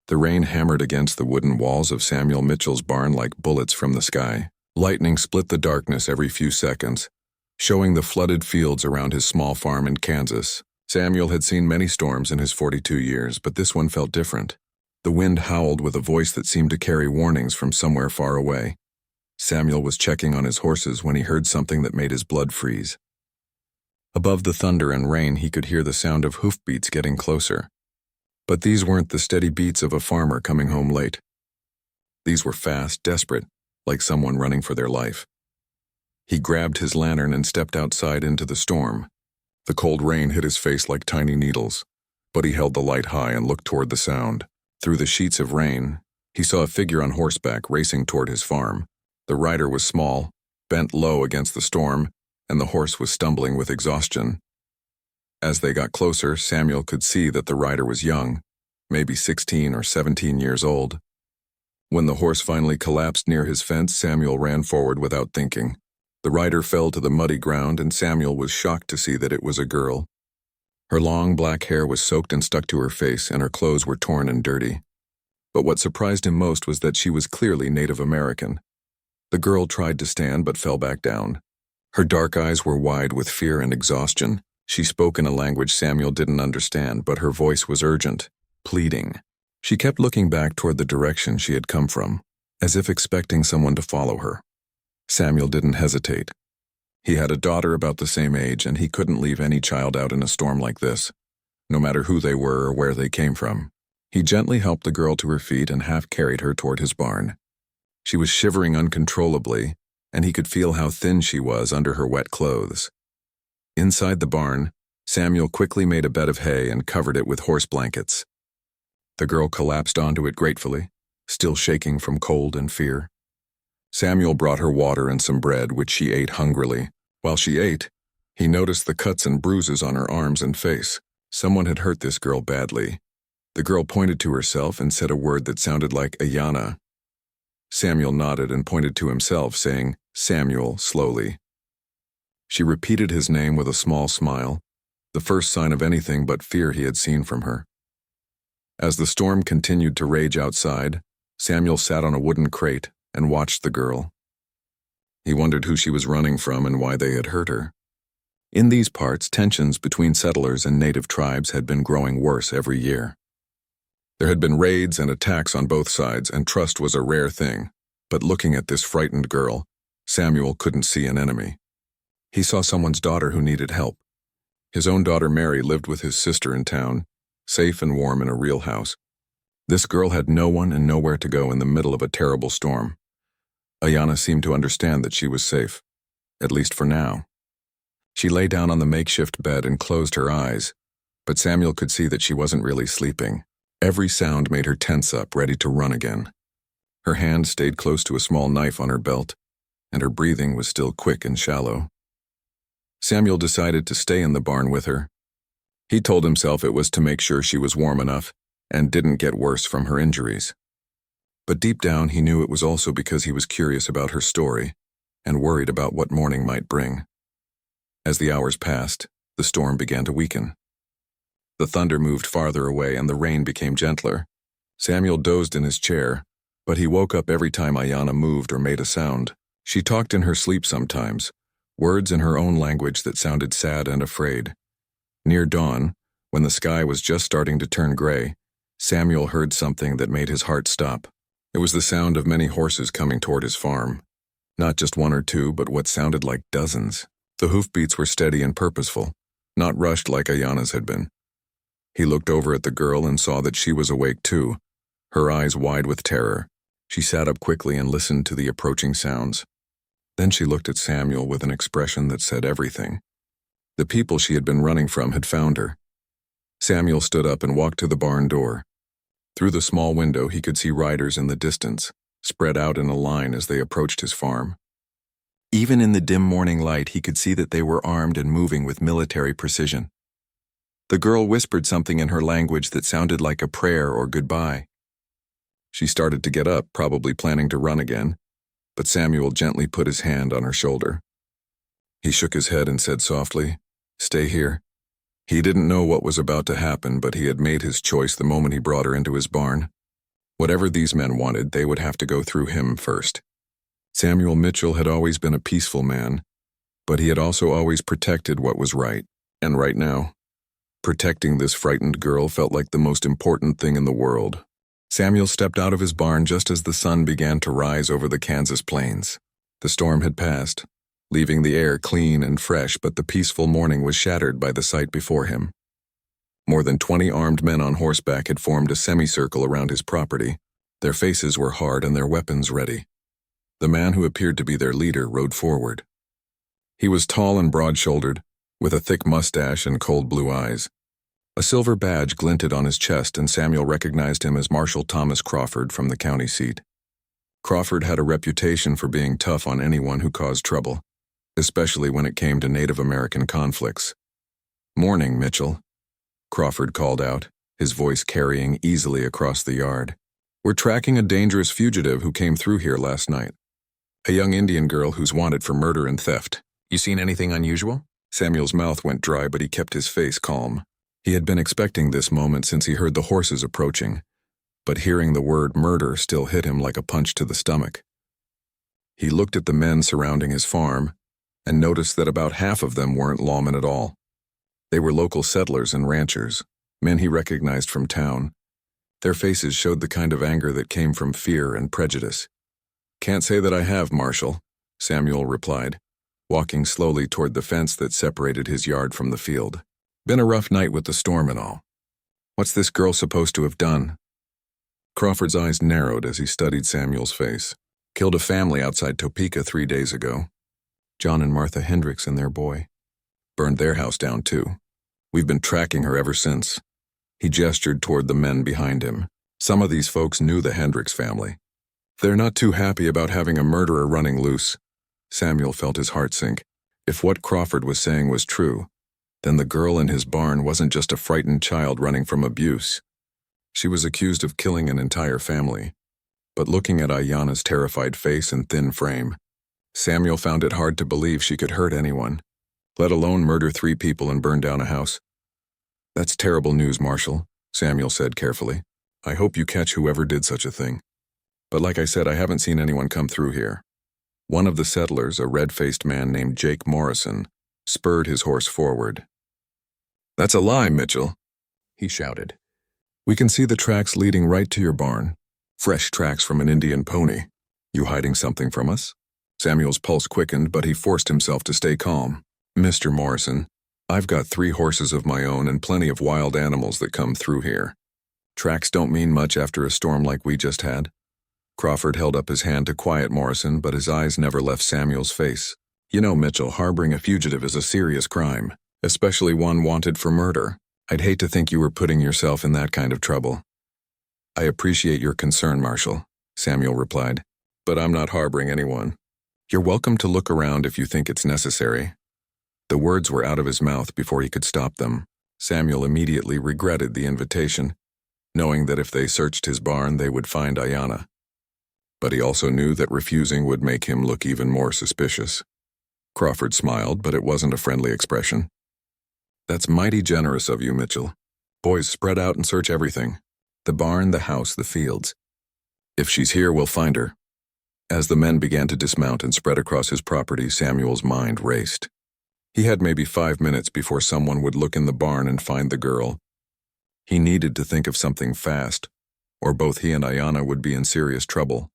The rain hammered against the wooden walls of Samuel Mitchell's barn like bullets from the sky. Lightning split the darkness every few seconds, showing the flooded fields around his small farm in Kansas. Samuel had seen many storms in his 42 years, but this one felt different. The wind howled with a voice that seemed to carry warnings from somewhere far away. Samuel was checking on his horses when he heard something that made his blood freeze. Above the thunder and rain, he could hear the sound of hoofbeats getting closer. But these weren't the steady beats of a farmer coming home late. These were fast, desperate, like someone running for their life. He grabbed his lantern and stepped outside into the storm. The cold rain hit his face like tiny needles, but he held the light high and looked toward the sound. Through the sheets of rain, he saw a figure on horseback racing toward his farm. The rider was small, bent low against the storm, and the horse was stumbling with exhaustion. As they got closer, Samuel could see that the rider was young, maybe 16 or 17 years old. When the horse finally collapsed near his fence, Samuel ran forward without thinking. The rider fell to the muddy ground, and Samuel was shocked to see that it was a girl. Her long black hair was soaked and stuck to her face, and her clothes were torn and dirty. But what surprised him most was that she was clearly Native American. The girl tried to stand but fell back down. Her dark eyes were wide with fear and exhaustion. She spoke in a language Samuel didn't understand, but her voice was urgent, pleading. She kept looking back toward the direction she had come from, as if expecting someone to follow her. Samuel didn't hesitate. He had a daughter about the same age, and he couldn't leave any child out in a storm like this, no matter who they were or where they came from. He gently helped the girl to her feet and half-carried her toward his barn. She was shivering uncontrollably, and he could feel how thin she was under her wet clothes. Inside the barn, Samuel quickly made a bed of hay and covered it with horse blankets. The girl collapsed onto it gratefully, still shaking from cold and fear. Samuel brought her water and some bread, which she ate hungrily. While she ate, he noticed the cuts and bruises on her arms and face. Someone had hurt this girl badly. The girl pointed to herself and said a word that sounded like Ayana. Samuel nodded and pointed to himself, saying, "Samuel," slowly. She repeated his name with a small smile, the first sign of anything but fear he had seen from her. As the storm continued to rage outside, Samuel sat on a wooden crate and watched the girl. He wondered who she was running from and why they had hurt her. In these parts, tensions between settlers and native tribes had been growing worse every year. There had been raids and attacks on both sides, and trust was a rare thing. But looking at this frightened girl, Samuel couldn't see an enemy. He saw someone's daughter who needed help. His own daughter Mary lived with his sister in town, safe and warm in a real house. This girl had no one and nowhere to go in the middle of a terrible storm. Ayana seemed to understand that she was safe, at least for now. She lay down on the makeshift bed and closed her eyes, but Samuel could see that she wasn't really sleeping. Every sound made her tense up, ready to run again. Her hand stayed close to a small knife on her belt, and her breathing was still quick and shallow. Samuel decided to stay in the barn with her. He told himself it was to make sure she was warm enough and didn't get worse from her injuries. But deep down, he knew it was also because he was curious about her story and worried about what morning might bring. As the hours passed, the storm began to weaken. The thunder moved farther away and the rain became gentler. Samuel dozed in his chair, but he woke up every time Ayana moved or made a sound. She talked in her sleep sometimes, words in her own language that sounded sad and afraid. Near dawn, when the sky was just starting to turn gray, Samuel heard something that made his heart stop. It was the sound of many horses coming toward his farm. Not just one or two, but what sounded like dozens. The hoofbeats were steady and purposeful, not rushed like Ayana's had been. He looked over at the girl and saw that she was awake too, her eyes wide with terror. She sat up quickly and listened to the approaching sounds. Then she looked at Samuel with an expression that said everything. The people she had been running from had found her. Samuel stood up and walked to the barn door. Through the small window, he could see riders in the distance, spread out in a line as they approached his farm. Even in the dim morning light, he could see that they were armed and moving with military precision. The girl whispered something in her language that sounded like a prayer or goodbye. She started to get up, probably planning to run again, but Samuel gently put his hand on her shoulder. He shook his head and said softly, "Stay here." He didn't know what was about to happen, but he had made his choice the moment he brought her into his barn. Whatever these men wanted, they would have to go through him first. Samuel Mitchell had always been a peaceful man, but he had also always protected what was right. And right now, protecting this frightened girl felt like the most important thing in the world. Samuel stepped out of his barn just as the sun began to rise over the Kansas plains. The storm had passed, leaving the air clean and fresh, but the peaceful morning was shattered by the sight before him. More than 20 armed men on horseback had formed a semicircle around his property. Their faces were hard and their weapons ready. The man who appeared to be their leader rode forward. He was tall and broad-shouldered, with a thick mustache and cold blue eyes. A silver badge glinted on his chest, and Samuel recognized him as Marshal Thomas Crawford from the county seat. Crawford had a reputation for being tough on anyone who caused trouble, especially when it came to Native American conflicts. "Morning, Mitchell," Crawford called out, his voice carrying easily across the yard. "We're tracking a dangerous fugitive who came through here last night. A young Indian girl who's wanted for murder and theft. You seen anything unusual?" Samuel's mouth went dry, but he kept his face calm. He had been expecting this moment since he heard the horses approaching, but hearing the word murder still hit him like a punch to the stomach. He looked at the men surrounding his farm and noticed that about half of them weren't lawmen at all. They were local settlers and ranchers, men he recognized from town. Their faces showed the kind of anger that came from fear and prejudice. "Can't say that I have, Marshal," Samuel replied, walking slowly toward the fence that separated his yard from the field. "Been a rough night with the storm and all. What's this girl supposed to have done?" Crawford's eyes narrowed as he studied Samuel's face. "Killed a family outside Topeka 3 days ago. John and Martha Hendricks and their boy. Burned their house down too. We've been tracking her ever since." He gestured toward the men behind him. Some of these folks knew the Hendricks family. "They're not too happy about having a murderer running loose." Samuel felt his heart sink. If what Crawford was saying was true, then the girl in his barn wasn't just a frightened child running from abuse. She was accused of killing an entire family. But looking at Ayanna's terrified face and thin frame, Samuel found it hard to believe she could hurt anyone, let alone murder 3 people and burn down a house. "That's terrible news, Marshal," Samuel said carefully. "I hope you catch whoever did such a thing. But like I said, I haven't seen anyone come through here." One of the settlers, a red-faced man named Jake Morrison, spurred his horse forward. "That's a lie, Mitchell," he shouted. "We can see the tracks leading right to your barn. Fresh tracks from an Indian pony. You hiding something from us?" Samuel's pulse quickened, but he forced himself to stay calm. "Mr. Morrison, I've got 3 horses of my own and plenty of wild animals that come through here. Tracks don't mean much after a storm like we just had." Crawford held up his hand to quiet Morrison, but his eyes never left Samuel's face. "You know, Mitchell, harboring a fugitive is a serious crime, especially one wanted for murder. I'd hate to think you were putting yourself in that kind of trouble." "I appreciate your concern, Marshal," Samuel replied, "but I'm not harboring anyone. You're welcome to look around if you think it's necessary." The words were out of his mouth before he could stop them. Samuel immediately regretted the invitation, knowing that if they searched his barn, they would find Ayanna. But he also knew that refusing would make him look even more suspicious. Crawford smiled, but it wasn't a friendly expression. "That's mighty generous of you, Mitchell. Boys, spread out and search everything. The barn, the house, the fields. If she's here, we'll find her." As the men began to dismount and spread across his property, Samuel's mind raced. He had maybe 5 minutes before someone would look in the barn and find the girl. He needed to think of something fast, or both he and Ayanna would be in serious trouble.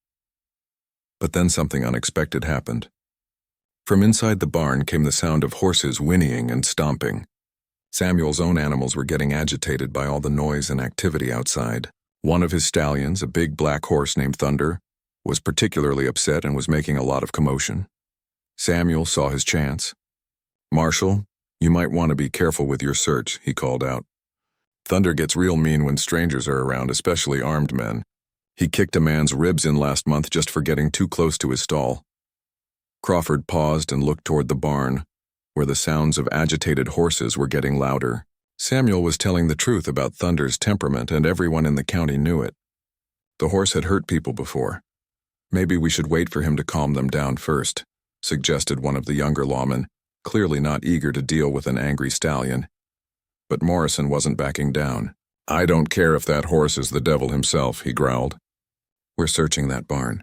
But then something unexpected happened. From inside the barn came the sound of horses whinnying and stomping. Samuel's own animals were getting agitated by all the noise and activity outside. One of his stallions, a big black horse named Thunder, was particularly upset and was making a lot of commotion. Samuel saw his chance. "Marshal, you might want to be careful with your search," he called out. "Thunder gets real mean when strangers are around, especially armed men. He kicked a man's ribs in last month just for getting too close to his stall." Crawford paused and looked toward the barn, where the sounds of agitated horses were getting louder. Samuel was telling the truth about Thunder's temperament, and everyone in the county knew it. The horse had hurt people before. "Maybe we should wait for him to calm them down first," suggested one of the younger lawmen, clearly not eager to deal with an angry stallion. But Morrison wasn't backing down. "I don't care if that horse is the devil himself," he growled. We're searching that barn.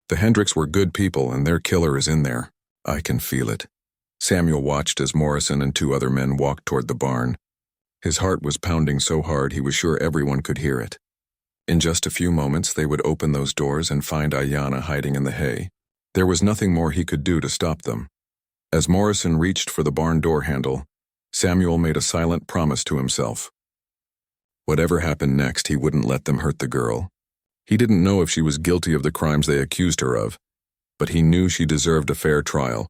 The Hendricks were good people and their killer is in there. I can feel it. Samuel watched as Morrison and two other men walked toward the barn. His heart was pounding so hard he was sure everyone could hear it. In just a few moments, they would open those doors and find Ayanna hiding in the hay. There was nothing more he could do to stop them. As Morrison reached for the barn door handle, Samuel made a silent promise to himself. Whatever happened next, he wouldn't let them hurt the girl. He didn't know if she was guilty of the crimes they accused her of, but he knew she deserved a fair trial,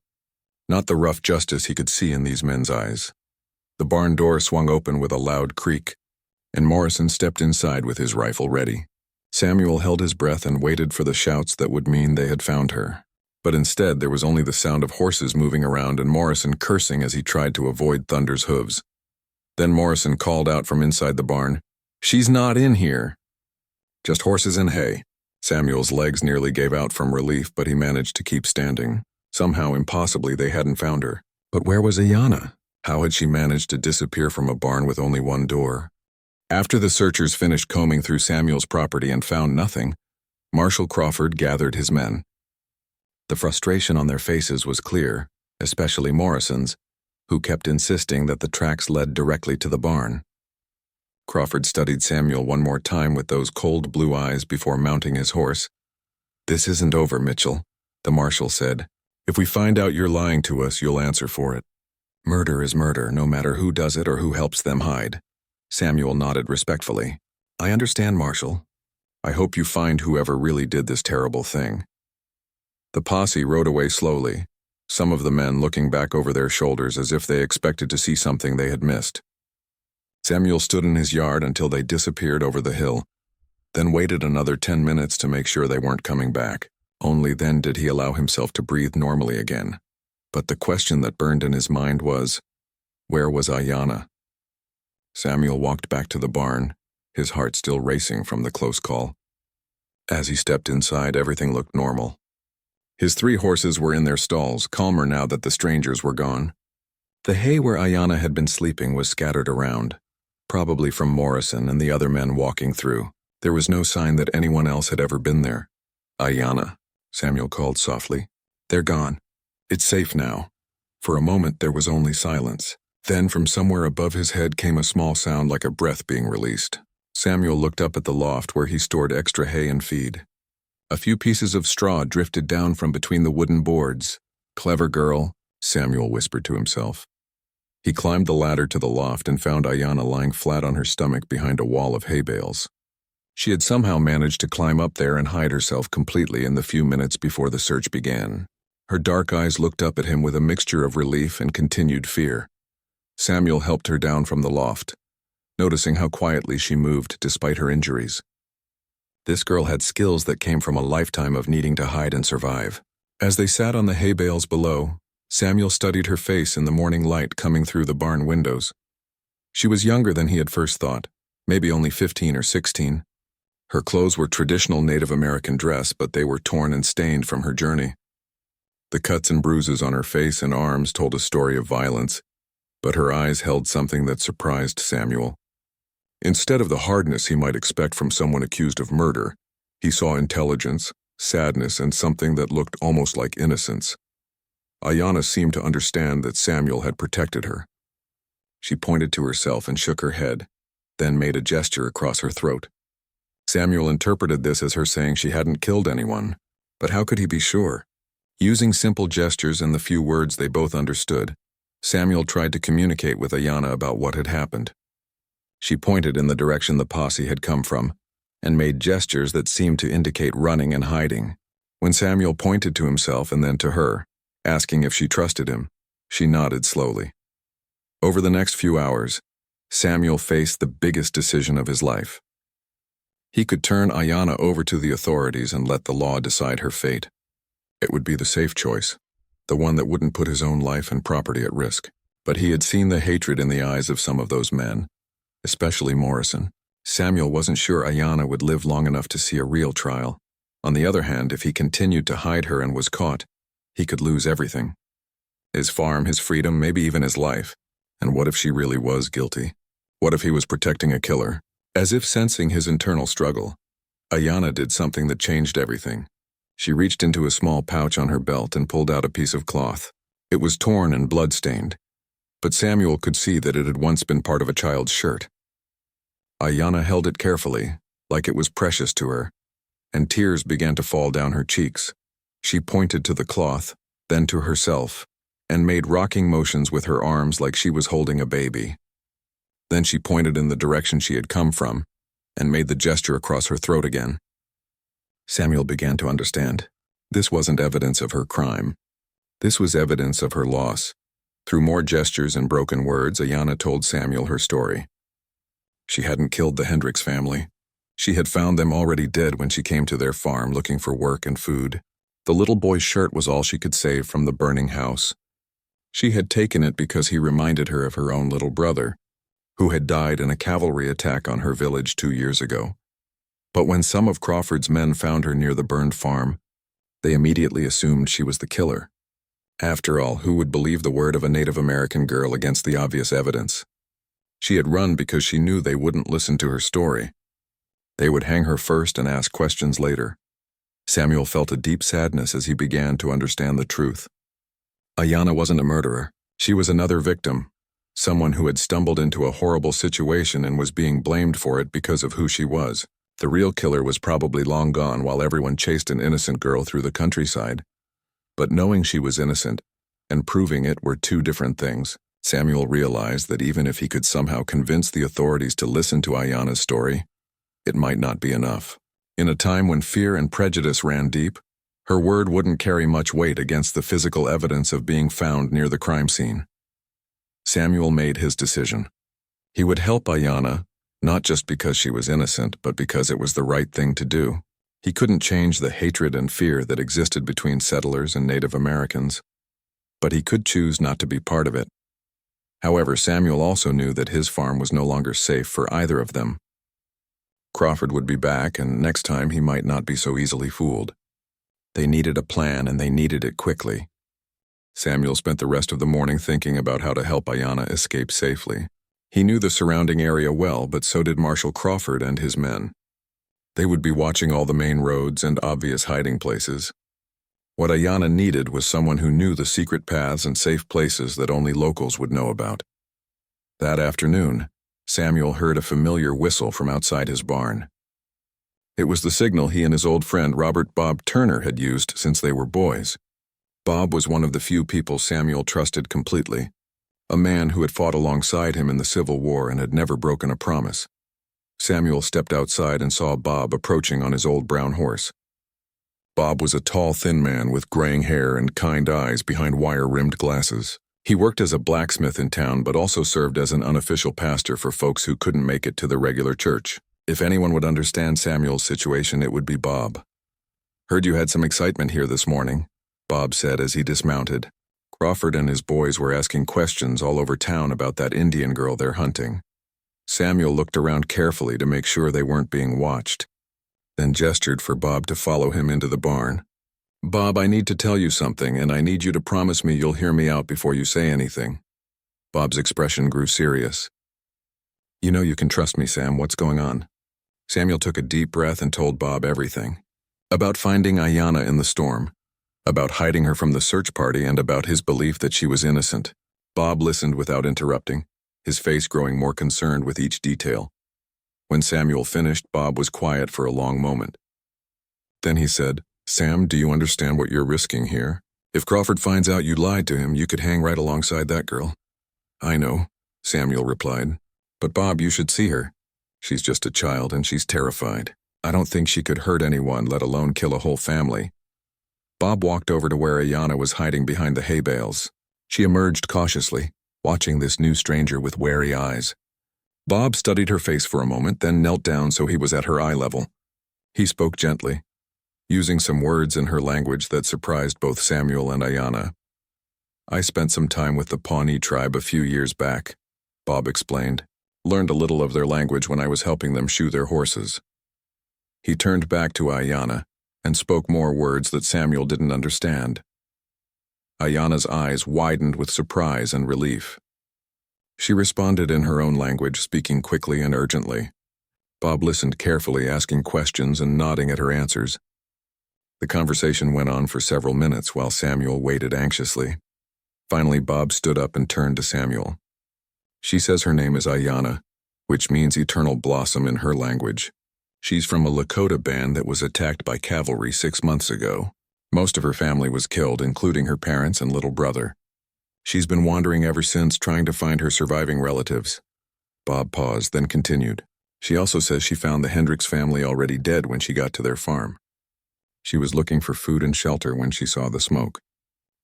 not the rough justice he could see in these men's eyes. The barn door swung open with a loud creak, and Morrison stepped inside with his rifle ready. Samuel held his breath and waited for the shouts that would mean they had found her. But instead, there was only the sound of horses moving around and Morrison cursing as he tried to avoid Thunder's hooves. Then Morrison called out from inside the barn, "She's not in here." "Just horses and hay." Samuel's legs nearly gave out from relief, but he managed to keep standing. Somehow, impossibly, they hadn't found her. But where was Ayanna? How had she managed to disappear from a barn with only one door? After the searchers finished combing through Samuel's property and found nothing, Marshal Crawford gathered his men. The frustration on their faces was clear, especially Morrison's, who kept insisting that the tracks led directly to the barn. Crawford studied Samuel one more time with those cold blue eyes before mounting his horse. "This isn't over, Mitchell," the marshal said. "If we find out you're lying to us, you'll answer for it. Murder is murder, no matter who does it or who helps them hide." Samuel nodded respectfully. "I understand, Marshal. I hope you find whoever really did this terrible thing." The posse rode away slowly, some of the men looking back over their shoulders as if they expected to see something they had missed. Samuel stood in his yard until they disappeared over the hill, then waited another 10 minutes to make sure they weren't coming back. Only then did he allow himself to breathe normally again. But the question that burned in his mind was, where was Ayanna? Samuel walked back to the barn, his heart still racing from the close call. As he stepped inside, everything looked normal. His 3 horses were in their stalls, calmer now that the strangers were gone. The hay where Ayanna had been sleeping was scattered around, probably from Morrison and the other men walking through. There was no sign that anyone else had ever been there. "Ayanna," Samuel called softly. "They're gone. It's safe now." For a moment there was only silence. Then from somewhere above his head came a small sound like a breath being released. Samuel looked up at the loft where he stored extra hay and feed. A few pieces of straw drifted down from between the wooden boards. "Clever girl," Samuel whispered to himself. He climbed the ladder to the loft and found Ayanna lying flat on her stomach behind a wall of hay bales. She had somehow managed to climb up there and hide herself completely in the few minutes before the search began. Her dark eyes looked up at him with a mixture of relief and continued fear. Samuel helped her down from the loft, noticing how quietly she moved despite her injuries. This girl had skills that came from a lifetime of needing to hide and survive. As they sat on the hay bales below, Samuel studied her face in the morning light coming through the barn windows. She was younger than he had first thought, maybe only 15 or 16. Her clothes were traditional Native American dress, but they were torn and stained from her journey. The cuts and bruises on her face and arms told a story of violence, but her eyes held something that surprised Samuel. Instead of the hardness he might expect from someone accused of murder, he saw intelligence, sadness, and something that looked almost like innocence. Ayanna seemed to understand that Samuel had protected her. She pointed to herself and shook her head, then made a gesture across her throat. Samuel interpreted this as her saying she hadn't killed anyone, but how could he be sure? Using simple gestures and the few words they both understood, Samuel tried to communicate with Ayanna about what had happened. She pointed in the direction the posse had come from, and made gestures that seemed to indicate running and hiding. When Samuel pointed to himself and then to her, asking if she trusted him, she nodded slowly. Over the next few hours, Samuel faced the biggest decision of his life. He could turn Ayanna over to the authorities and let the law decide her fate. It would be the safe choice, the one that wouldn't put his own life and property at risk. But he had seen the hatred in the eyes of some of those men, especially Morrison. Samuel wasn't sure Ayanna would live long enough to see a real trial. On the other hand, if he continued to hide her and was caught, he could lose everything. His farm, his freedom, maybe even his life. And what if she really was guilty? What if he was protecting a killer? As if sensing his internal struggle, Ayana did something that changed everything. She reached into a small pouch on her belt and pulled out a piece of cloth. It was torn and blood-stained, but Samuel could see that it had once been part of a child's shirt. Ayana held it carefully, like it was precious to her, and tears began to fall down her cheeks. She pointed to the cloth, then to herself, and made rocking motions with her arms like she was holding a baby. Then she pointed in the direction she had come from, and made the gesture across her throat again. Samuel began to understand. This wasn't evidence of her crime. This was evidence of her loss. Through more gestures and broken words, Ayana told Samuel her story. She hadn't killed the Hendricks family. She had found them already dead when she came to their farm looking for work and food. The little boy's shirt was all she could save from the burning house. She had taken it because he reminded her of her own little brother, who had died in a cavalry attack on her village 2 years ago. But when some of Crawford's men found her near the burned farm, they immediately assumed she was the killer. After all, who would believe the word of a Native American girl against the obvious evidence? She had run because she knew they wouldn't listen to her story. They would hang her first and ask questions later. Samuel felt a deep sadness as he began to understand the truth. Ayana wasn't a murderer. She was another victim, someone who had stumbled into a horrible situation and was being blamed for it because of who she was. The real killer was probably long gone while everyone chased an innocent girl through the countryside. But knowing she was innocent and proving it were two different things. Samuel realized that even if he could somehow convince the authorities to listen to Ayana's story, it might not be enough. In a time when fear and prejudice ran deep, her word wouldn't carry much weight against the physical evidence of being found near the crime scene. Samuel made his decision. He would help Ayana, not just because she was innocent, but because it was the right thing to do. He couldn't change the hatred and fear that existed between settlers and Native Americans, but he could choose not to be part of it. However, Samuel also knew that his farm was no longer safe for either of them. Crawford would be back, and next time he might not be so easily fooled. They needed a plan, and they needed it quickly. Samuel spent the rest of the morning thinking about how to help Ayana escape safely. He knew the surrounding area well, but so did Marshal Crawford and his men. They would be watching all the main roads and obvious hiding places. What Ayana needed was someone who knew the secret paths and safe places that only locals would know about. That afternoon, Samuel heard a familiar whistle from outside his barn. It was the signal he and his old friend Robert Bob Turner had used since they were boys. Bob was one of the few people Samuel trusted completely, a man who had fought alongside him in the Civil War and had never broken a promise. Samuel stepped outside and saw Bob approaching on his old brown horse. Bob was a tall, thin man with graying hair and kind eyes behind wire-rimmed glasses. He worked as a blacksmith in town but also served as an unofficial pastor for folks who couldn't make it to the regular church. If anyone would understand Samuel's situation, it would be Bob. "Heard you had some excitement here this morning," Bob said as he dismounted. Crawford and his boys were asking questions all over town about that Indian girl they're hunting. Samuel looked around carefully to make sure they weren't being watched, then gestured for Bob to follow him into the barn. "Bob, I need to tell you something, and I need you to promise me you'll hear me out before you say anything." Bob's expression grew serious. "You know you can trust me, Sam. What's going on?" Samuel took a deep breath and told Bob everything. About finding Ayana in the storm, about hiding her from the search party, and about his belief that she was innocent. Bob listened without interrupting, his face growing more concerned with each detail. When Samuel finished, Bob was quiet for a long moment. Then he said, "Sam, do you understand what you're risking here? If Crawford finds out you lied to him, you could hang right alongside that girl." "I know," Samuel replied. "But Bob, you should see her. She's just a child and she's terrified. I don't think she could hurt anyone, let alone kill a whole family." Bob walked over to where Ayana was hiding behind the hay bales. She emerged cautiously, watching this new stranger with wary eyes. Bob studied her face for a moment, then knelt down so he was at her eye level. He spoke gently, using some words in her language that surprised both Samuel and Ayana. "I spent some time with the Pawnee tribe a few years back," Bob explained. "Learned a little of their language when I was helping them shoe their horses." He turned back to Ayana and spoke more words that Samuel didn't understand. Ayana's eyes widened with surprise and relief. She responded in her own language, speaking quickly and urgently. Bob listened carefully, asking questions and nodding at her answers. The conversation went on for several minutes while Samuel waited anxiously. Finally, Bob stood up and turned to Samuel. She says her name is Ayanna, which means eternal blossom in her language. She's from a Lakota band that was attacked by cavalry 6 months ago. Most of her family was killed, including her parents and little brother. She's been wandering ever since, trying to find her surviving relatives. Bob paused, then continued. She also says she found the Hendricks family already dead when she got to their farm. She was looking for food and shelter when she saw the smoke.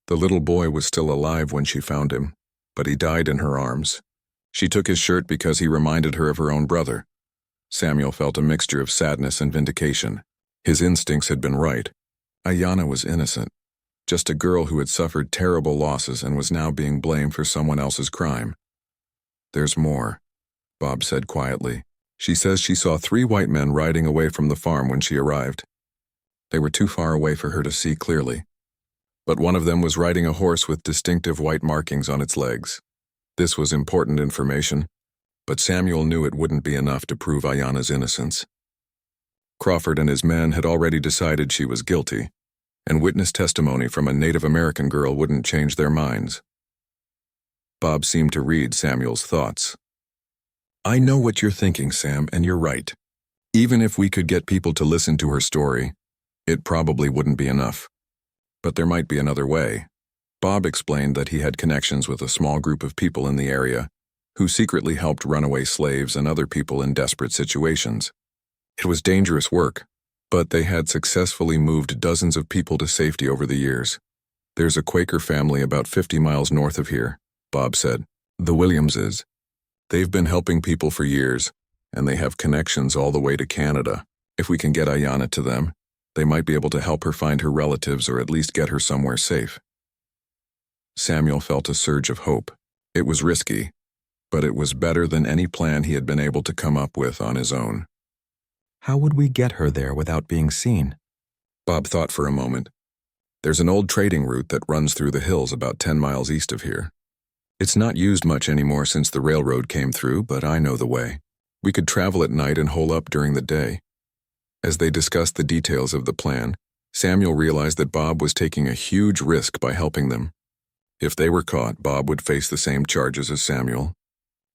The little boy was still alive when she found him, but he died in her arms. She took his shirt because he reminded her of her own brother. Samuel felt a mixture of sadness and vindication. His instincts had been right. Ayanna was innocent, just a girl who had suffered terrible losses and was now being blamed for someone else's crime. There's more, Bob said quietly. She says she saw 3 white men riding away from the farm when she arrived. They were too far away for her to see clearly, but one of them was riding a horse with distinctive white markings on its legs. This was important information, but Samuel knew it wouldn't be enough to prove Ayanna's innocence. Crawford and his men had already decided she was guilty, and witness testimony from a Native American girl wouldn't change their minds. Bob seemed to read Samuel's thoughts. I know what you're thinking, Sam, and you're right. Even if we could get people to listen to her story, it probably wouldn't be enough. But there might be another way. Bob explained that he had connections with a small group of people in the area who secretly helped runaway slaves and other people in desperate situations. It was dangerous work, but they had successfully moved dozens of people to safety over the years. There's a Quaker family about 50 miles north of here, Bob said. The Williamses. They've been helping people for years, and they have connections all the way to Canada. If we can get Ayanna to them, they might be able to help her find her relatives or at least get her somewhere safe. Samuel felt a surge of hope. It was risky, but it was better than any plan he had been able to come up with on his own. How would we get her there without being seen? Bob thought for a moment. There's an old trading route that runs through the hills about 10 miles east of here. It's not used much anymore since the railroad came through, but I know the way. We could travel at night and hole up during the day. As they discussed the details of the plan, Samuel realized that Bob was taking a huge risk by helping them. If they were caught, Bob would face the same charges as Samuel.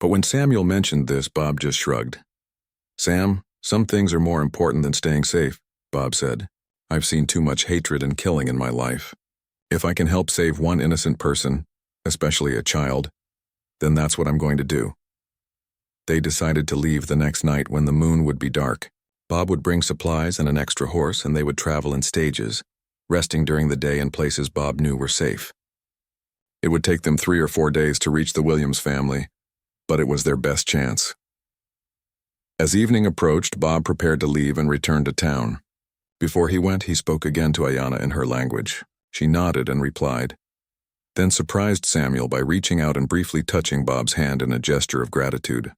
But when Samuel mentioned this, Bob just shrugged. Sam, some things are more important than staying safe, Bob said. I've seen too much hatred and killing in my life. If I can help save one innocent person, especially a child, then that's what I'm going to do. They decided to leave the next night when the moon would be dark. Bob would bring supplies and an extra horse, and they would travel in stages, resting during the day in places Bob knew were safe. It would take them 3 or 4 days to reach the Williams family, but it was their best chance. As evening approached, Bob prepared to leave and return to town. Before he went, he spoke again to Ayanna in her language. She nodded and replied, then surprised Samuel by reaching out and briefly touching Bob's hand in a gesture of gratitude.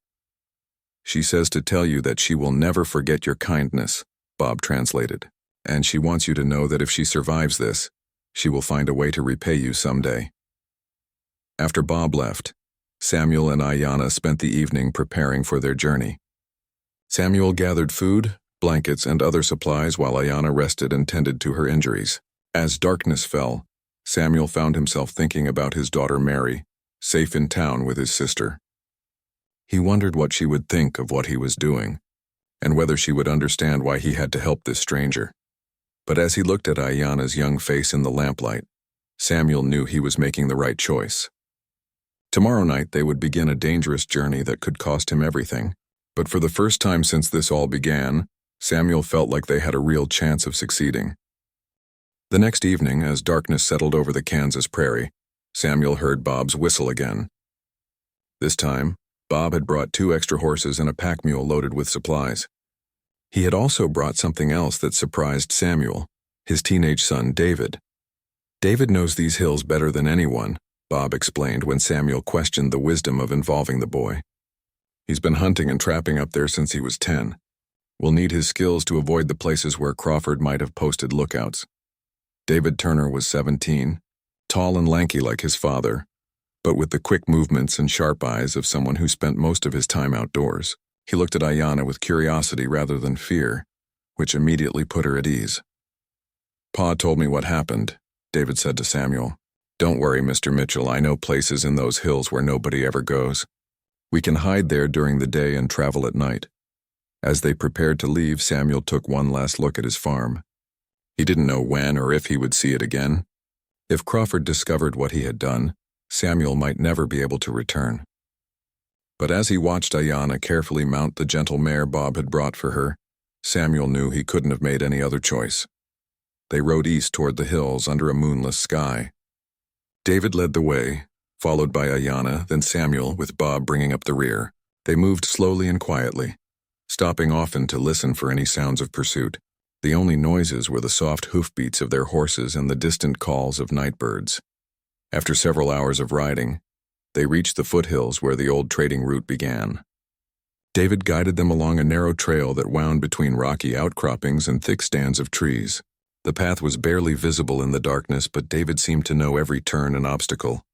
She says to tell you that she will never forget your kindness, Bob translated, and she wants you to know that if she survives this, she will find a way to repay you someday. After Bob left, Samuel and Ayanna spent the evening preparing for their journey. Samuel gathered food, blankets, and other supplies while Ayanna rested and tended to her injuries. As darkness fell, Samuel found himself thinking about his daughter Mary, safe in town with his sister. He wondered what she would think of what he was doing, and whether she would understand why he had to help this stranger. But as he looked at Ayanna's young face in the lamplight, Samuel knew he was making the right choice. Tomorrow night they would begin a dangerous journey that could cost him everything, but for the first time since this all began, Samuel felt like they had a real chance of succeeding. The next evening, as darkness settled over the Kansas prairie, Samuel heard Bob's whistle again. This time, Bob had brought 2 extra horses and a pack mule loaded with supplies. He had also brought something else that surprised Samuel, his teenage son David. David knows these hills better than anyone, Bob explained when Samuel questioned the wisdom of involving the boy. He's been hunting and trapping up there since he was 10. We'll need his skills to avoid the places where Crawford might have posted lookouts. David Turner was 17, tall and lanky like his father, but with the quick movements and sharp eyes of someone who spent most of his time outdoors. He looked at Ayanna with curiosity rather than fear, which immediately put her at ease. "Pa told me what happened," David said to Samuel. "Don't worry, Mr. Mitchell, I know places in those hills where nobody ever goes. We can hide there during the day and travel at night." As they prepared to leave, Samuel took one last look at his farm. He didn't know when or if he would see it again. If Crawford discovered what he had done, Samuel might never be able to return. But as he watched Ayanna carefully mount the gentle mare Bob had brought for her, Samuel knew he couldn't have made any other choice. They rode east toward the hills under a moonless sky. David led the way, followed by Ayanna, then Samuel, with Bob bringing up the rear. They moved slowly and quietly, stopping often to listen for any sounds of pursuit. The only noises were the soft hoofbeats of their horses and the distant calls of night birds. After several hours of riding, they reached the foothills where the old trading route began. David guided them along a narrow trail that wound between rocky outcroppings and thick stands of trees. The path was barely visible in the darkness, but David seemed to know every turn and obstacle.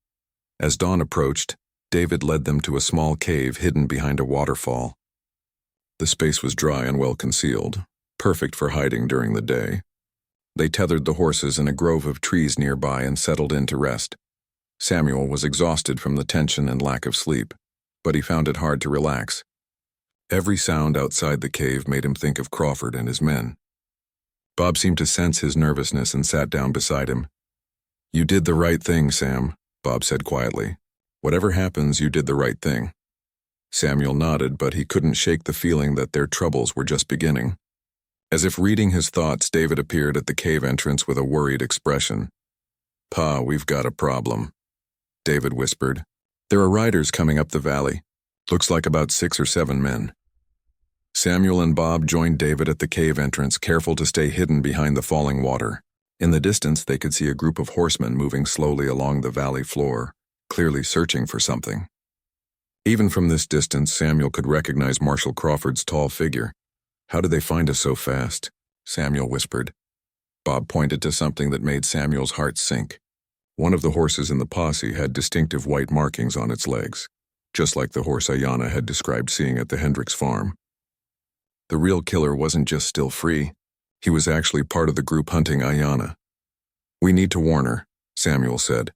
As dawn approached, David led them to a small cave hidden behind a waterfall. The space was dry and well concealed, perfect for hiding during the day. They tethered the horses in a grove of trees nearby and settled in to rest. Samuel was exhausted from the tension and lack of sleep, but he found it hard to relax. Every sound outside the cave made him think of Crawford and his men. Bob seemed to sense his nervousness and sat down beside him. "You did the right thing, Sam," Bob said quietly. "Whatever happens, you did the right thing." Samuel nodded, but he couldn't shake the feeling that their troubles were just beginning. As if reading his thoughts, David appeared at the cave entrance with a worried expression. "Pa, we've got a problem," David whispered. "There are riders coming up the valley. Looks like about 6 or 7 men." Samuel and Bob joined David at the cave entrance, careful to stay hidden behind the falling water. In the distance, they could see a group of horsemen moving slowly along the valley floor, clearly searching for something. Even from this distance, Samuel could recognize Marshal Crawford's tall figure. "How did they find us so fast?" Samuel whispered. Bob pointed to something that made Samuel's heart sink. One of the horses in the posse had distinctive white markings on its legs, just like the horse Ayanna had described seeing at the Hendricks farm. The real killer wasn't just still free. He was actually part of the group hunting Ayanna. "We need to warn her," Samuel said.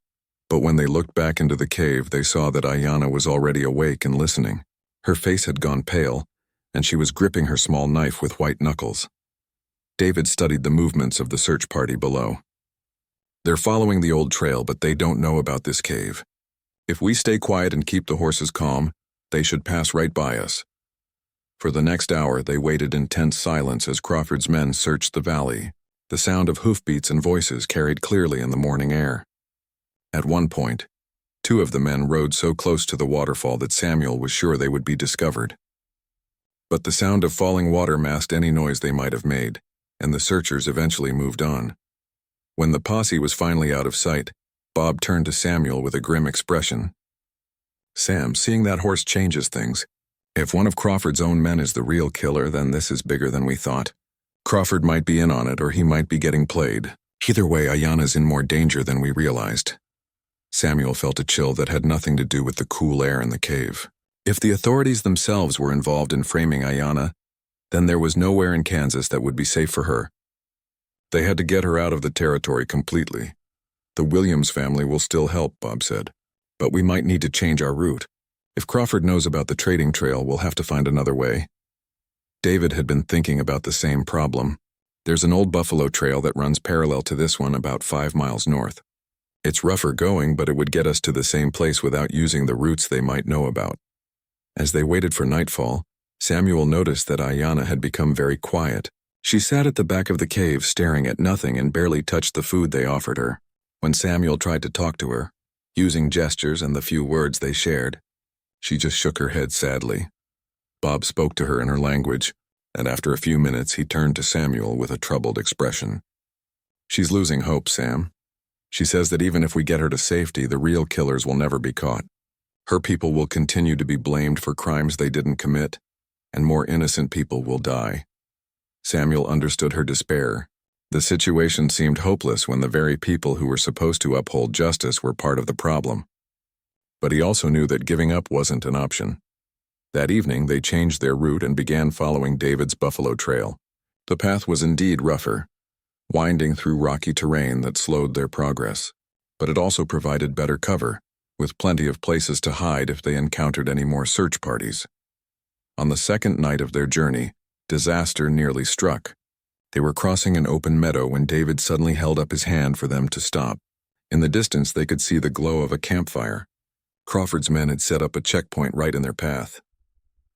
But when they looked back into the cave, they saw that Ayanna was already awake and listening. Her face had gone pale, and she was gripping her small knife with white knuckles. David studied the movements of the search party below. "They're following the old trail, but they don't know about this cave. If we stay quiet and keep the horses calm, they should pass right by us." For the next hour, they waited in tense silence as Crawford's men searched the valley. The sound of hoofbeats and voices carried clearly in the morning air. At one point, 2 of the men rode so close to the waterfall that Samuel was sure they would be discovered. But the sound of falling water masked any noise they might have made, and the searchers eventually moved on. When the posse was finally out of sight, Bob turned to Samuel with a grim expression. "Sam, seeing that horse changes things. If one of Crawford's own men is the real killer, then this is bigger than we thought. Crawford might be in on it, or he might be getting played. Either way, Ayanna's in more danger than we realized." Samuel felt a chill that had nothing to do with the cool air in the cave. If the authorities themselves were involved in framing Ayanna, then there was nowhere in Kansas that would be safe for her. They had to get her out of the territory completely. "The Williams family will still help," Bob said, "but we might need to change our route. If Crawford knows about the trading trail, we'll have to find another way." David had been thinking about the same problem. There's an old buffalo trail that runs parallel to this one about 5 miles north. It's rougher going, but it would get us to the same place without using the routes they might know about. As they waited for nightfall, Samuel noticed that Ayanna had become very quiet. She sat at the back of the cave staring at nothing and barely touched the food they offered her. When Samuel tried to talk to her, using gestures and the few words they shared, she just shook her head sadly. Bob spoke to her in her language, and after a few minutes he turned to Samuel with a troubled expression. "She's losing hope, Sam. She says that even if we get her to safety, the real killers will never be caught. Her people will continue to be blamed for crimes they didn't commit, and more innocent people will die." Samuel understood her despair. The situation seemed hopeless when the very people who were supposed to uphold justice were part of the problem. But he also knew that giving up wasn't an option. That evening, they changed their route and began following David's buffalo trail. The path was indeed rougher, winding through rocky terrain that slowed their progress, but it also provided better cover, with plenty of places to hide if they encountered any more search parties. On the second night of their journey, disaster nearly struck. They were crossing an open meadow when David suddenly held up his hand for them to stop. In the distance, they could see the glow of a campfire. Crawford's men had set up a checkpoint right in their path.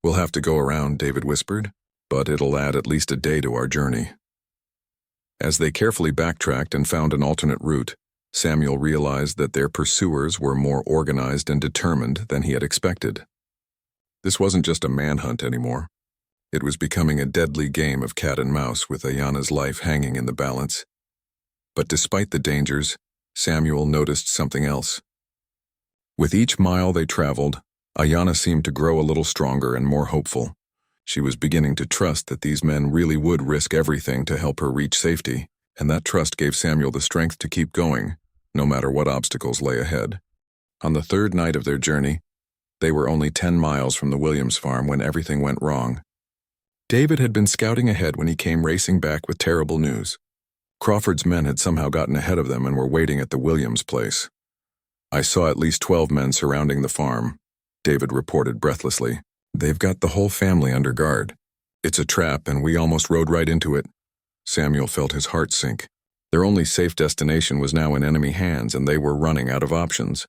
"We'll have to go around," David whispered, "but it'll add at least a day to our journey." As they carefully backtracked and found an alternate route, Samuel realized that their pursuers were more organized and determined than he had expected. This wasn't just a manhunt anymore. It was becoming a deadly game of cat and mouse with Ayana's life hanging in the balance. But despite the dangers, Samuel noticed something else. With each mile they traveled, Ayana seemed to grow a little stronger and more hopeful. She was beginning to trust that these men really would risk everything to help her reach safety, and that trust gave Samuel the strength to keep going, no matter what obstacles lay ahead. On the third night of their journey, they were only 10 miles from the Williams farm when everything went wrong. David had been scouting ahead when he came racing back with terrible news. Crawford's men had somehow gotten ahead of them and were waiting at the Williams place. "I saw at least 12 men surrounding the farm," David reported breathlessly. "They've got the whole family under guard. It's a trap, and we almost rode right into it." Samuel felt his heart sink. Their only safe destination was now in enemy hands, and they were running out of options.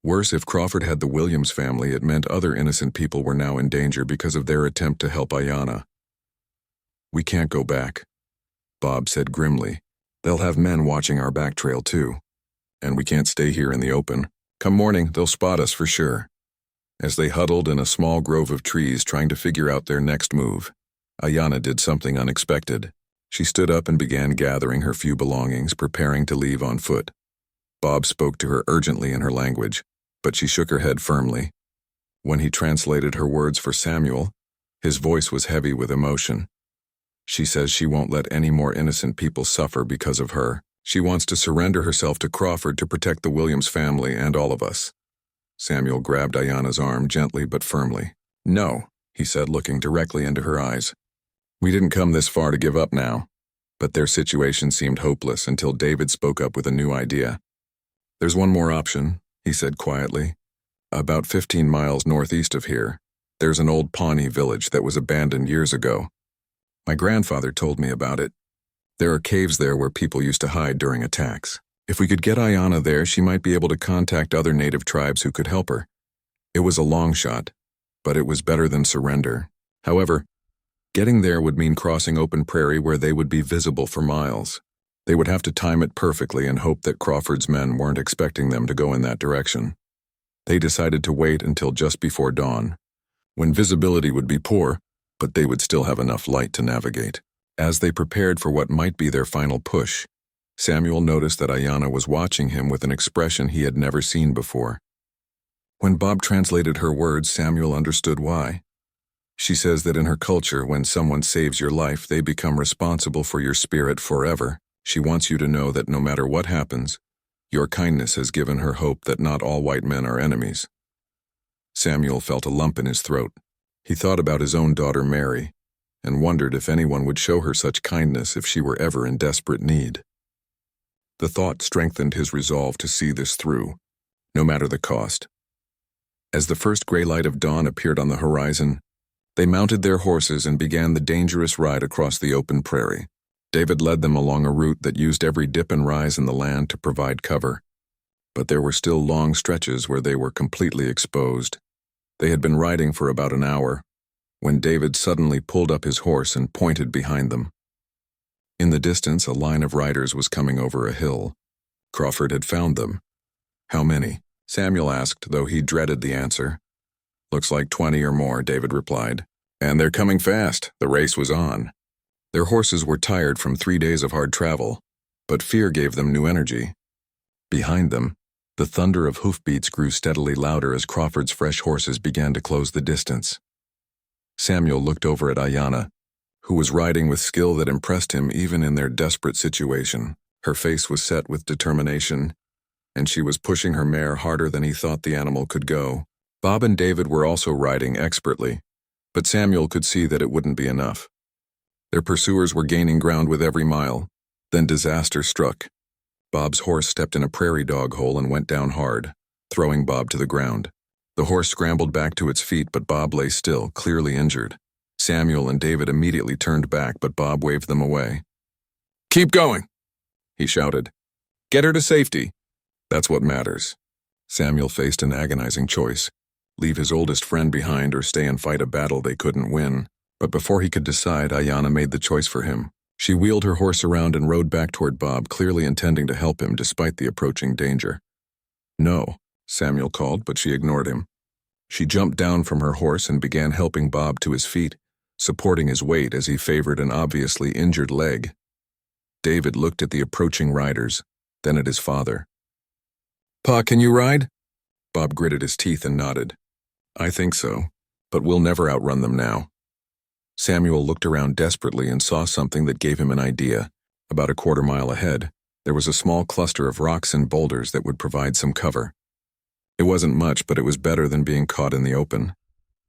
Worse, if Crawford had the Williams family, it meant other innocent people were now in danger because of their attempt to help Ayana. "We can't go back," Bob said grimly. "They'll have men watching our back trail too. And we can't stay here in the open. Come morning, they'll spot us for sure." As they huddled in a small grove of trees trying to figure out their next move, Ayana did something unexpected. She stood up and began gathering her few belongings, preparing to leave on foot. Bob spoke to her urgently in her language, but she shook her head firmly. When he translated her words for Samuel, his voice was heavy with emotion. "She says she won't let any more innocent people suffer because of her. She wants to surrender herself to Crawford to protect the Williams family and all of us." Samuel grabbed Ayana's arm gently but firmly. "No," he said, looking directly into her eyes. "We didn't come this far to give up now." But their situation seemed hopeless until David spoke up with a new idea. "There's one more option," he said quietly. "About 15 miles northeast of here, there's an old Pawnee village that was abandoned years ago. My grandfather told me about it. There are caves there where people used to hide during attacks. If we could get Ayana there, she might be able to contact other native tribes who could help her. It was a long shot, but it was better than surrender. However, getting there would mean crossing open prairie where they would be visible for miles. They would have to time it perfectly and hope that Crawford's men weren't expecting them to go in that direction. They decided to wait until just before dawn, when visibility would be poor, but they would still have enough light to navigate. As they prepared for what might be their final push, Samuel noticed that Ayana was watching him with an expression he had never seen before. When Bob translated her words, Samuel understood why. "She says that in her culture, when someone saves your life, they become responsible for your spirit forever. She wants you to know that no matter what happens, your kindness has given her hope that not all white men are enemies." Samuel felt a lump in his throat. He thought about his own daughter Mary, and wondered if anyone would show her such kindness if she were ever in desperate need. The thought strengthened his resolve to see this through, no matter the cost. As the first gray light of dawn appeared on the horizon, they mounted their horses and began the dangerous ride across the open prairie. David led them along a route that used every dip and rise in the land to provide cover. But there were still long stretches where they were completely exposed. They had been riding for about an hour, when David suddenly pulled up his horse and pointed behind them. In the distance, a line of riders was coming over a hill. Crawford had found them. "How many?" Samuel asked, though he dreaded the answer. "Looks like 20 or more," David replied. "And they're coming fast." The race was on. Their horses were tired from 3 days of hard travel, but fear gave them new energy. Behind them, the thunder of hoofbeats grew steadily louder as Crawford's fresh horses began to close the distance. Samuel looked over at Ayana, who was riding with skill that impressed him even in their desperate situation. Her face was set with determination, and she was pushing her mare harder than he thought the animal could go. Bob and David were also riding expertly, but Samuel could see that it wouldn't be enough. Their pursuers were gaining ground with every mile. Then disaster struck. Bob's horse stepped in a prairie dog hole and went down hard, throwing Bob to the ground. The horse scrambled back to its feet, but Bob lay still, clearly injured. Samuel and David immediately turned back, but Bob waved them away. "Keep going," he shouted. "Get her to safety. That's what matters." Samuel faced an agonizing choice: leave his oldest friend behind or stay and fight a battle they couldn't win. But before he could decide, Ayanna made the choice for him. She wheeled her horse around and rode back toward Bob, clearly intending to help him despite the approaching danger. "No," Samuel called, but she ignored him. She jumped down from her horse and began helping Bob to his feet, supporting his weight as he favored an obviously injured leg. David looked at the approaching riders, then at his father. "Pa, can you ride?" Bob gritted his teeth and nodded. "I think so, but we'll never outrun them now." Samuel looked around desperately and saw something that gave him an idea. About a quarter mile ahead, there was a small cluster of rocks and boulders that would provide some cover. It wasn't much, but it was better than being caught in the open.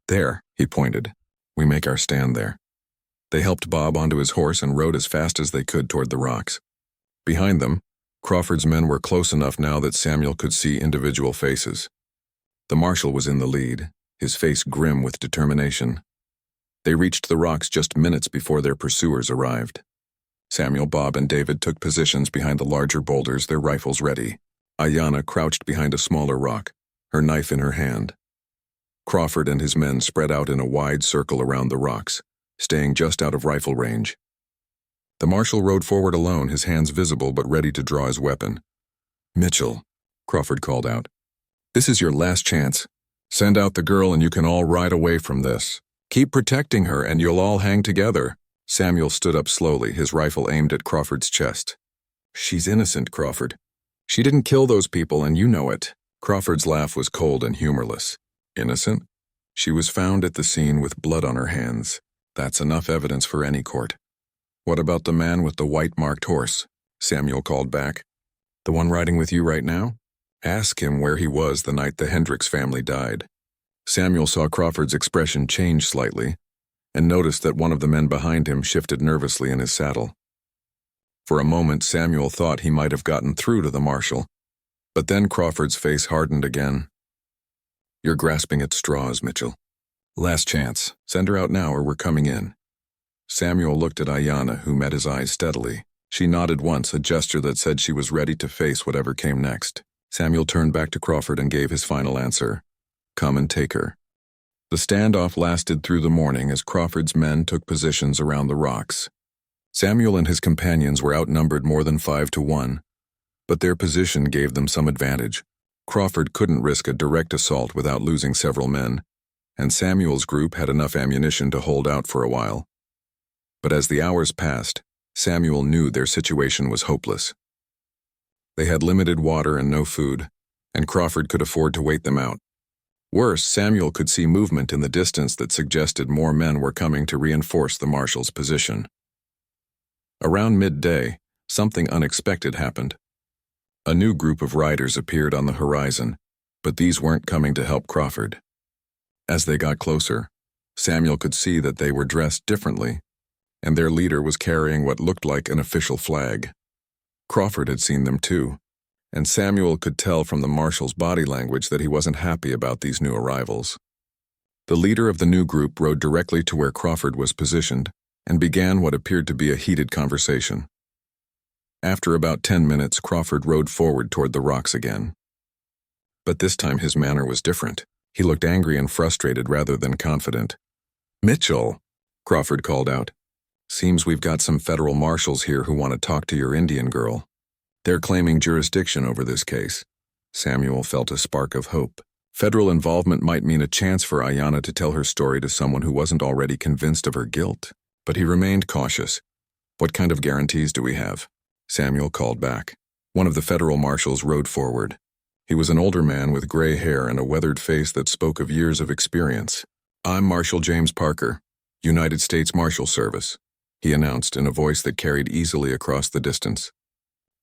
"There," he pointed. "We make our stand there." They helped Bob onto his horse and rode as fast as they could toward the rocks. Behind them, Crawford's men were close enough now that Samuel could see individual faces. The marshal was in the lead, his face grim with determination. They reached the rocks just minutes before their pursuers arrived. Samuel, Bob, and David took positions behind the larger boulders, their rifles ready. Ayanna crouched behind a smaller rock, her knife in her hand. Crawford and his men spread out in a wide circle around the rocks, staying just out of rifle range. The marshal rode forward alone, his hands visible but ready to draw his weapon. "Mitchell," Crawford called out. "This is your last chance. Send out the girl and you can all ride away from this. Keep protecting her and you'll all hang together." Samuel stood up slowly, his rifle aimed at Crawford's chest. "She's innocent, Crawford. She didn't kill those people and you know it." Crawford's laugh was cold and humorless. "Innocent? She was found at the scene with blood on her hands. That's enough evidence for any court." "What about the man with the white-marked horse?" Samuel called back. "The one riding with you right now? Ask him where he was the night the Hendricks family died." Samuel saw Crawford's expression change slightly and noticed that one of the men behind him shifted nervously in his saddle. For a moment, Samuel thought he might have gotten through to the marshal, but then Crawford's face hardened again. "You're grasping at straws, Mitchell. Last chance. Send her out now or we're coming in." Samuel looked at Ayanna, who met his eyes steadily. She nodded once, a gesture that said she was ready to face whatever came next. Samuel turned back to Crawford and gave his final answer. "Come and take her." The standoff lasted through the morning as Crawford's men took positions around the rocks. Samuel and his companions were outnumbered more than 5-1, but their position gave them some advantage. Crawford couldn't risk a direct assault without losing several men, and Samuel's group had enough ammunition to hold out for a while. But as the hours passed, Samuel knew their situation was hopeless. They had limited water and no food, and Crawford could afford to wait them out. Worse, Samuel could see movement in the distance that suggested more men were coming to reinforce the marshal's position. Around midday, something unexpected happened. A new group of riders appeared on the horizon, but these weren't coming to help Crawford. As they got closer, Samuel could see that they were dressed differently, and their leader was carrying what looked like an official flag. Crawford had seen them too, and Samuel could tell from the marshal's body language that he wasn't happy about these new arrivals. The leader of the new group rode directly to where Crawford was positioned and began what appeared to be a heated conversation. After about 10 minutes, Crawford rode forward toward the rocks again. But this time his manner was different. He looked angry and frustrated rather than confident. "Mitchell," Crawford called out. "Seems we've got some federal marshals here who want to talk to your Indian girl. They're claiming jurisdiction over this case." Samuel felt a spark of hope. Federal involvement might mean a chance for Ayanna to tell her story to someone who wasn't already convinced of her guilt. But he remained cautious. "What kind of guarantees do we have?" Samuel called back. One of the federal marshals rode forward. He was an older man with gray hair and a weathered face that spoke of years of experience. "I'm Marshal James Parker, United States Marshal Service," he announced in a voice that carried easily across the distance.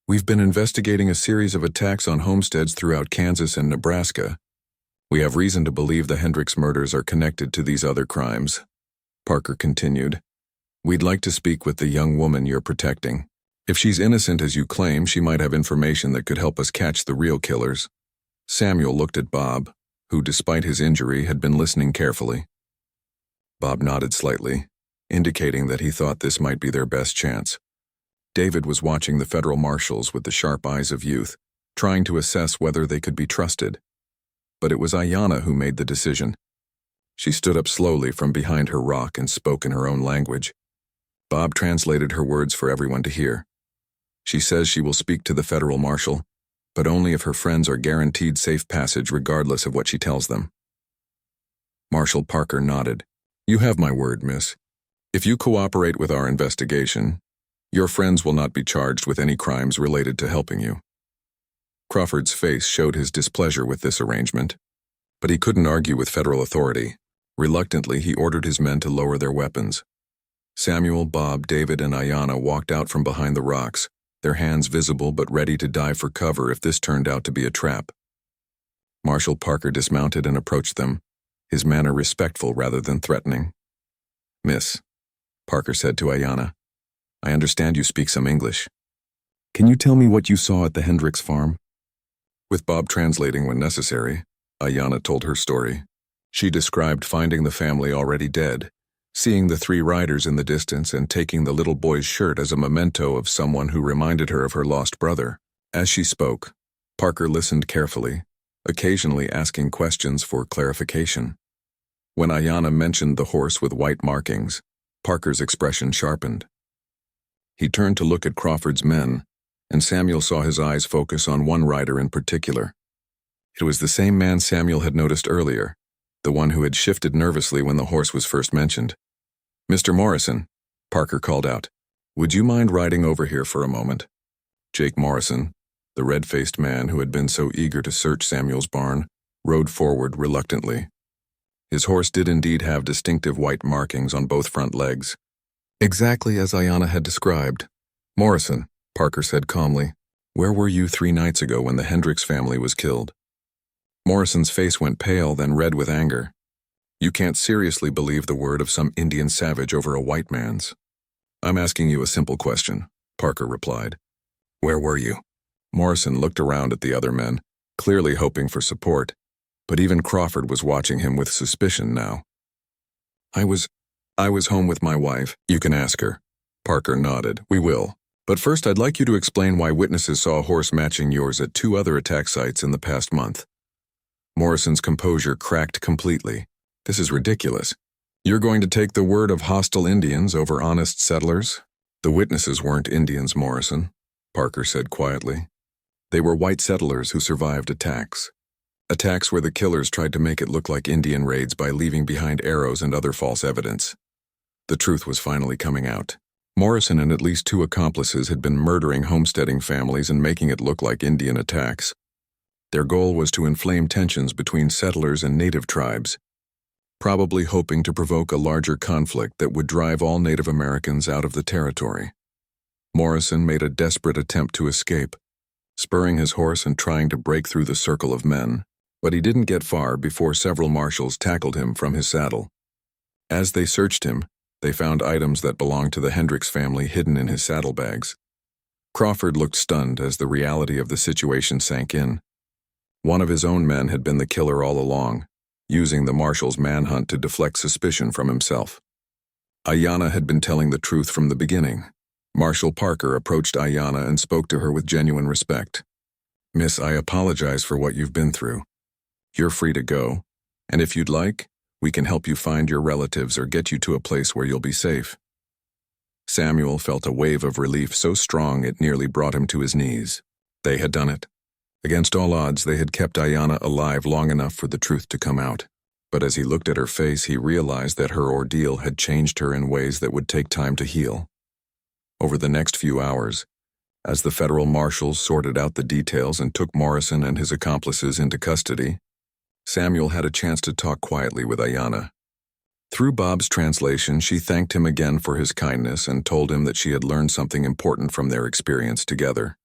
"We've been investigating a series of attacks on homesteads throughout Kansas and Nebraska. We have reason to believe the Hendricks murders are connected to these other crimes. Parker continued. We'd like to speak with the young woman you're protecting. If she's innocent as you claim, she might have information that could help us catch the real killers. Samuel looked at Bob, who, despite his injury, had been listening carefully. Bob nodded slightly, indicating that he thought this might be their best chance. David was watching the federal marshals with the sharp eyes of youth, trying to assess whether they could be trusted. But it was Ayanna who made the decision. She stood up slowly from behind her rock and spoke in her own language. Bob translated her words for everyone to hear. She says she will speak to the federal marshal, but only if her friends are guaranteed safe passage regardless of what she tells them. Marshal Parker nodded. You have my word, miss. If you cooperate with our investigation, your friends will not be charged with any crimes related to helping you. Crawford's face showed his displeasure with this arrangement, but he couldn't argue with federal authority. Reluctantly, he ordered his men to lower their weapons. Samuel, Bob, David, and Ayanna walked out from behind the rocks, their hands visible but ready to dive for cover if this turned out to be a trap. Marshal Parker dismounted and approached them, his manner respectful rather than threatening. Miss, Parker said to Ayanna, I understand you speak some English. Can you tell me what you saw at the Hendricks farm? With Bob translating when necessary, Ayanna told her story. She described finding the family already dead, seeing the 3 riders in the distance and taking the little boy's shirt as a memento of someone who reminded her of her lost brother. As she spoke, Parker listened carefully, occasionally asking questions for clarification. When Ayanna mentioned the horse with white markings, Parker's expression sharpened. He turned to look at Crawford's men, and Samuel saw his eyes focus on one rider in particular. It was the same man Samuel had noticed earlier, the one who had shifted nervously when the horse was first mentioned. Mr. Morrison, Parker called out, would you mind riding over here for a moment? Jake Morrison, the red-faced man who had been so eager to search Samuel's barn, rode forward reluctantly. His horse did indeed have distinctive white markings on both front legs. Exactly as Ayanna had described. Morrison, Parker said calmly, where were you 3 nights ago when the Hendricks family was killed? Morrison's face went pale, then red with anger. You can't seriously believe the word of some Indian savage over a white man's. I'm asking you a simple question, Parker replied. Where were you? Morrison looked around at the other men, clearly hoping for support, but even Crawford was watching him with suspicion now. I was home with my wife. You can ask her. Parker nodded. We will. But first I'd like you to explain why witnesses saw a horse matching yours at 2 other attack sites in the past month. Morrison's composure cracked completely. This is ridiculous. You're going to take the word of hostile Indians over honest settlers? The witnesses weren't Indians, Morrison, Parker said quietly. They were white settlers who survived attacks. Attacks where the killers tried to make it look like Indian raids by leaving behind arrows and other false evidence. The truth was finally coming out. Morrison and at least 2 accomplices had been murdering homesteading families and making it look like Indian attacks. Their goal was to inflame tensions between settlers and native tribes, probably hoping to provoke a larger conflict that would drive all Native Americans out of the territory. Morrison made a desperate attempt to escape, spurring his horse and trying to break through the circle of men, but he didn't get far before several marshals tackled him from his saddle. As they searched him, they found items that belonged to the Hendricks family hidden in his saddlebags. Crawford looked stunned as the reality of the situation sank in. One of his own men had been the killer all along, using the marshal's manhunt to deflect suspicion from himself. Ayanna had been telling the truth from the beginning. Marshal Parker approached Ayanna and spoke to her with genuine respect. Miss, I apologize for what you've been through. You're free to go, and if you'd like, we can help you find your relatives or get you to a place where you'll be safe. Samuel felt a wave of relief so strong it nearly brought him to his knees. They had done it. Against all odds, they had kept Ayanna alive long enough for the truth to come out. But as he looked at her face, he realized that her ordeal had changed her in ways that would take time to heal. Over the next few hours, as the federal marshals sorted out the details and took Morrison and his accomplices into custody, Samuel had a chance to talk quietly with Ayanna. Through Bob's translation, she thanked him again for his kindness and told him that she had learned something important from their experience together.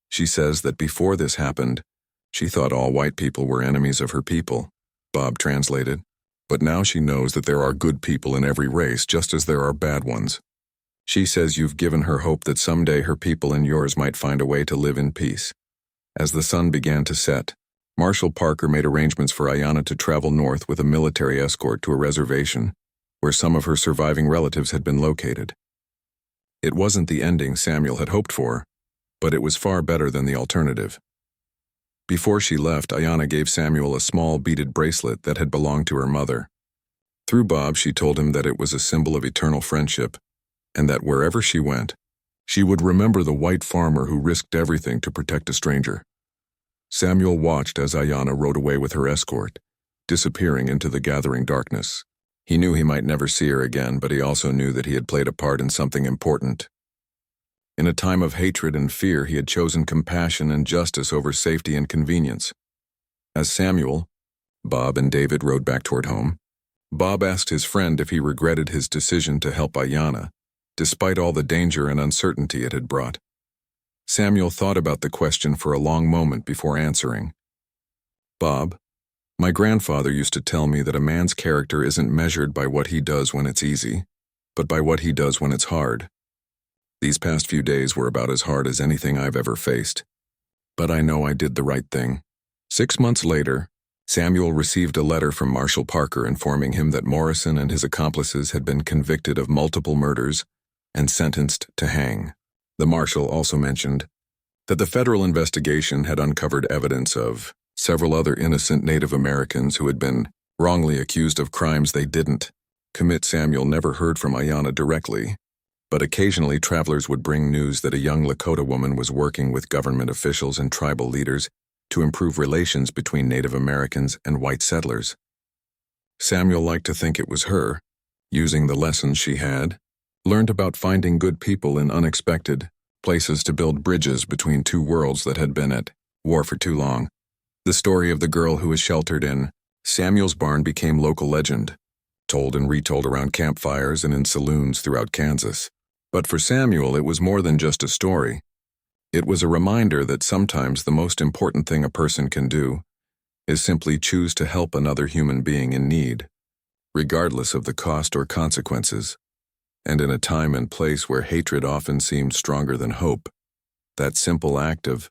She says that before this happened, she thought all white people were enemies of her people, Bob translated. But now she knows that there are good people in every race just as there are bad ones. She says you've given her hope that someday her people and yours might find a way to live in peace. As the sun began to set, Marshal Parker made arrangements for Ayanna to travel north with a military escort to a reservation, where some of her surviving relatives had been located. It wasn't the ending Samuel had hoped for, but it was far better than the alternative. Before she left, Ayanna gave Samuel a small beaded bracelet that had belonged to her mother. Through Bob, she told him that it was a symbol of eternal friendship, and that wherever she went, she would remember the white farmer who risked everything to protect a stranger. Samuel watched as Ayanna rode away with her escort, disappearing into the gathering darkness. He knew he might never see her again, but he also knew that he had played a part in something important. In a time of hatred and fear, he had chosen compassion and justice over safety and convenience. As Samuel, Bob, and David rode back toward home, Bob asked his friend if he regretted his decision to help Ayanna, despite all the danger and uncertainty it had brought. Samuel thought about the question for a long moment before answering. Bob, my grandfather used to tell me that a man's character isn't measured by what he does when it's easy, but by what he does when it's hard. These past few days were about as hard as anything I've ever faced. But I know I did the right thing. 6 months later, Samuel received a letter from Marshal Parker informing him that Morrison and his accomplices had been convicted of multiple murders and sentenced to hang. The marshal also mentioned that the federal investigation had uncovered evidence of several other innocent Native Americans who had been wrongly accused of crimes they didn't commit. Samuel never heard from Ayanna directly, but occasionally travelers would bring news that a young Lakota woman was working with government officials and tribal leaders to improve relations between Native Americans and white settlers. Samuel liked to think it was her, using the lessons she had learned about finding good people in unexpected places to build bridges between two worlds that had been at war for too long. The story of the girl who was sheltered in Samuel's barn became local legend, told and retold around campfires and in saloons throughout Kansas. But for Samuel, it was more than just a story. It was a reminder that sometimes the most important thing a person can do is simply choose to help another human being in need, regardless of the cost or consequences. And in a time and place where hatred often seemed stronger than hope, that simple act of